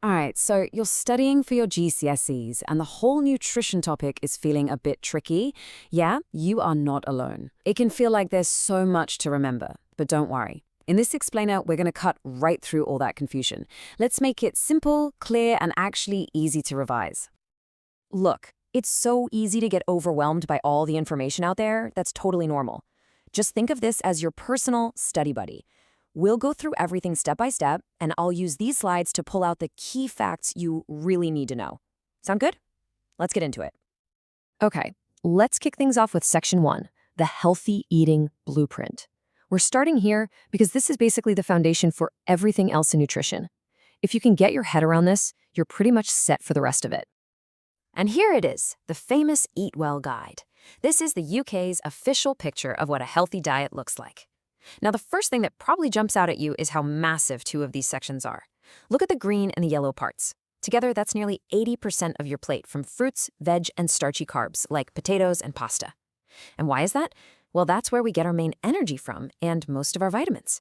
All right, so you're studying for your GCSEs and the whole nutrition topic is feeling a bit tricky. Yeah, you are not alone. It can feel like there's so much to remember, but don't worry. In this explainer, we're going to cut right through all that confusion. Let's make it simple, clear, and actually easy to revise. Look, it's so easy to get overwhelmed by all the information out there. That's totally normal. Just think of this as your personal study buddy. We'll go through everything step by step, and I'll use these slides to pull out the key facts you really need to know. Sound good? Let's get into it. Okay, let's kick things off with Section 1, the Healthy Eating Blueprint. We're starting here because this is basically the foundation for everything else in nutrition. If you can get your head around this, you're pretty much set for the rest of it. And here it is, the famous Eatwell Guide. This is the UK's official picture of what a healthy diet looks like. Now, the first thing that probably jumps out at you is how massive two of these sections are. Look at the green and the yellow parts. Together, that's nearly 80% of your plate from fruits, veg, and starchy carbs like potatoes and pasta. And why is that? Well, that's where we get our main energy from and most of our vitamins.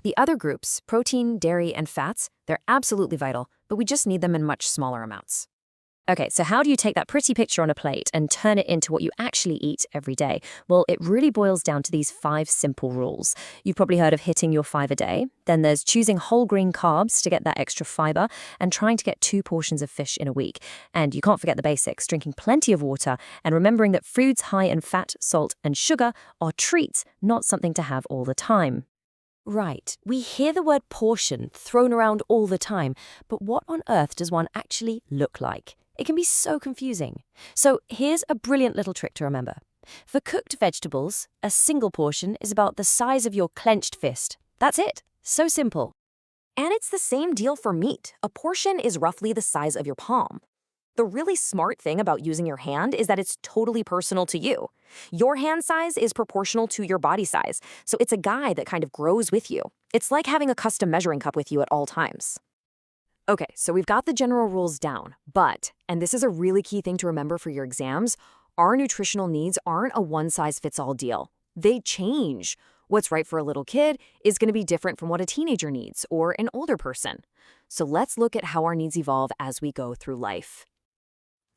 The other groups, protein, dairy, and fats, they're absolutely vital, but we just need them in much smaller amounts. Okay, so how do you take that pretty picture on a plate and turn it into what you actually eat every day? Well, it really boils down to these 5 simple rules. You've probably heard of hitting your 5 a day. Then there's choosing whole grain carbs to get that extra fiber and trying to get 2 portions of fish in a week. And you can't forget the basics, drinking plenty of water and remembering that foods high in fat, salt, and sugar are treats, not something to have all the time. Right, we hear the word portion thrown around all the time, but what on earth does one actually look like? It can be so confusing. So here's a brilliant little trick to remember. For cooked vegetables, a single portion is about the size of your clenched fist. That's it. So simple. And it's the same deal for meat. A portion is roughly the size of your palm. The really smart thing about using your hand is that it's totally personal to you. Your hand size is proportional to your body size, so it's a guide that kind of grows with you. It's like having a custom measuring cup with you at all times. Okay, so we've got the general rules down, but, and this is a really key thing to remember for your exams, our nutritional needs aren't a one-size-fits-all deal. They change. What's right for a little kid is going to be different from what a teenager needs or an older person. So let's look at how our needs evolve as we go through life.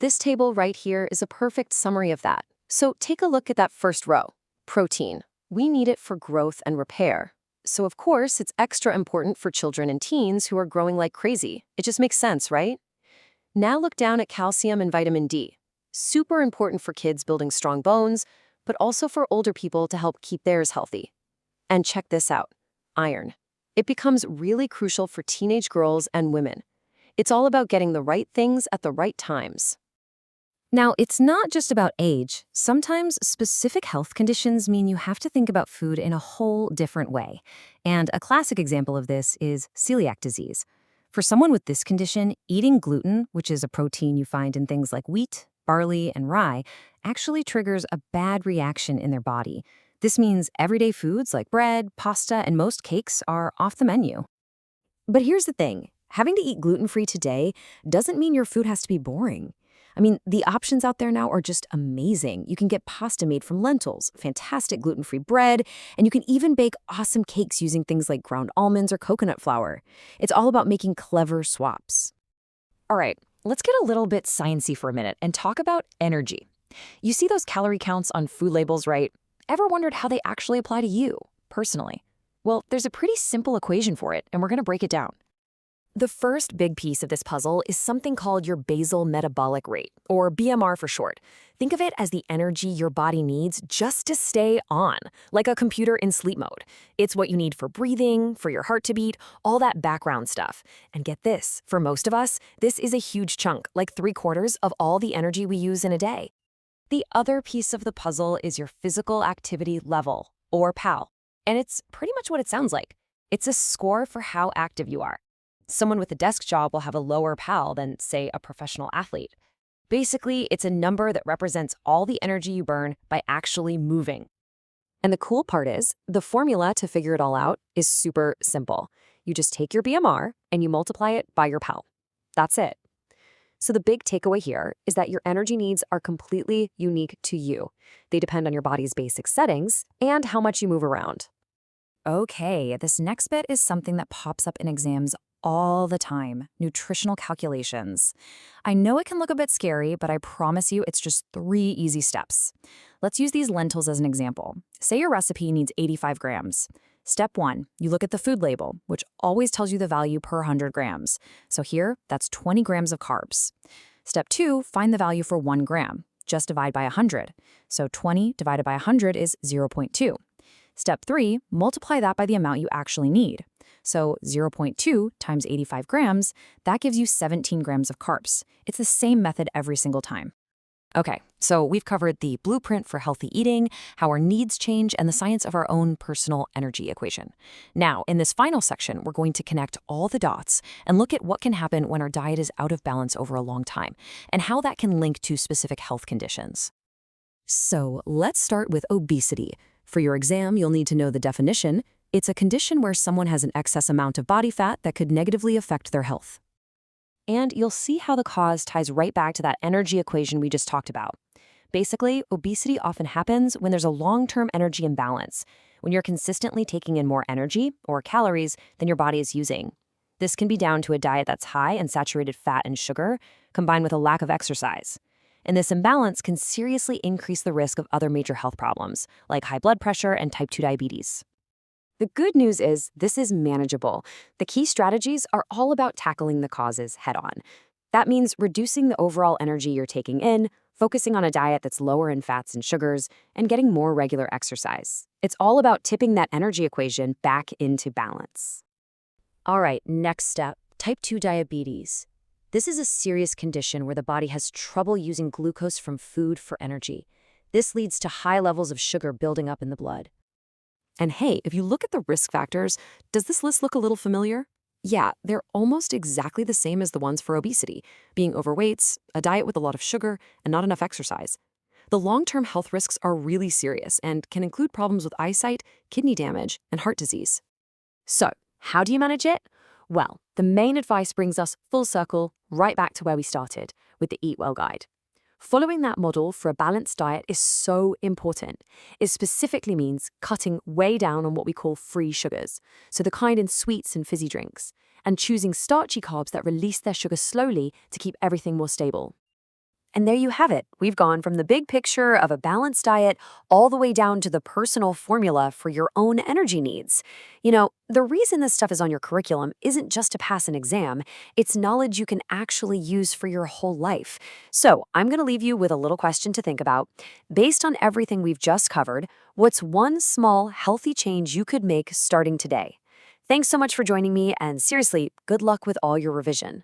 This table right here is a perfect summary of that. So take a look at that first row, protein. We need it for growth and repair. So of course, it's extra important for children and teens who are growing like crazy. It just makes sense, right? Now look down at calcium and vitamin D. Super important for kids building strong bones, but also for older people to help keep theirs healthy. And check this out, iron. It becomes really crucial for teenage girls and women. It's all about getting the right things at the right times. Now, it's not just about age. Sometimes specific health conditions mean you have to think about food in a whole different way. And a classic example of this is celiac disease. For someone with this condition, eating gluten, which is a protein you find in things like wheat, barley, and rye, actually triggers a bad reaction in their body. This means everyday foods like bread, pasta, and most cakes are off the menu. But here's the thing. Having to eat gluten-free today doesn't mean your food has to be boring. I mean, the options out there now are just amazing. You can get pasta made from lentils, fantastic gluten-free bread, and you can even bake awesome cakes using things like ground almonds or coconut flour. It's all about making clever swaps. All right, let's get a little bit sciencey for a minute and talk about energy. You see those calorie counts on food labels, right? Ever wondered how they actually apply to you, personally? Well, there's a pretty simple equation for it, and we're going to break it down. The first big piece of this puzzle is something called your basal metabolic rate, or BMR for short. Think of it as the energy your body needs just to stay on, like a computer in sleep mode. It's what you need for breathing, for your heart to beat, all that background stuff. And get this, for most of us, this is a huge chunk, like 3/4 of all the energy we use in a day. The other piece of the puzzle is your physical activity level, or PAL. And it's pretty much what it sounds like. It's a score for how active you are. Someone with a desk job will have a lower PAL than, say, a professional athlete. Basically, it's a number that represents all the energy you burn by actually moving. And the cool part is, the formula to figure it all out is super simple. You just take your BMR and you multiply it by your PAL. That's it. So the big takeaway here is that your energy needs are completely unique to you. They depend on your body's basic settings and how much you move around. Okay, this next bit is something that pops up in exams all the time, nutritional calculations. I know it can look a bit scary, but I promise you it's just 3 easy steps. Let's use these lentils as an example. Say your recipe needs 85 grams. Step 1, you look at the food label, which always tells you the value per 100 grams. So here, that's 20 grams of carbs. Step 2, find the value for 1 gram. Just divide by 100. So 20 divided by 100 is 0.2. Step 3, multiply that by the amount you actually need. So 0.2 times 85 grams, that gives you 17 grams of carbs. It's the same method every single time. Okay, so we've covered the blueprint for healthy eating, how our needs change, and the science of our own personal energy equation. Now, in this final section, we're going to connect all the dots and look at what can happen when our diet is out of balance over a long time, and how that can link to specific health conditions. So let's start with obesity. For your exam, you'll need to know the definition. It's a condition where someone has an excess amount of body fat that could negatively affect their health. And you'll see how the cause ties right back to that energy equation we just talked about. Basically, obesity often happens when there's a long-term energy imbalance, when you're consistently taking in more energy, or calories, than your body is using. This can be down to a diet that's high in saturated fat and sugar, combined with a lack of exercise. And this imbalance can seriously increase the risk of other major health problems, like high blood pressure and type 2 diabetes. The good news is this is manageable. The key strategies are all about tackling the causes head-on. That means reducing the overall energy you're taking in, focusing on a diet that's lower in fats and sugars, and getting more regular exercise. It's all about tipping that energy equation back into balance. All right, next step, type 2 diabetes. This is a serious condition where the body has trouble using glucose from food for energy. This leads to high levels of sugar building up in the blood. And hey, if you look at the risk factors, does this list look a little familiar? Yeah, they're almost exactly the same as the ones for obesity, being overweight, a diet with a lot of sugar, and not enough exercise. The long-term health risks are really serious and can include problems with eyesight, kidney damage, and heart disease. So, how do you manage it? Well, the main advice brings us full circle right back to where we started, with the Eat Well guide. Following that model for a balanced diet is so important. It specifically means cutting way down on what we call free sugars, so the kind in sweets and fizzy drinks, and choosing starchy carbs that release their sugar slowly to keep everything more stable. And there you have it. We've gone from the big picture of a balanced diet all the way down to the personal formula for your own energy needs. You know, the reason this stuff is on your curriculum isn't just to pass an exam. It's knowledge you can actually use for your whole life. So I'm going to leave you with a little question to think about. Based on everything we've just covered, what's one small, healthy change you could make starting today? Thanks so much for joining me, and seriously, good luck with all your revision.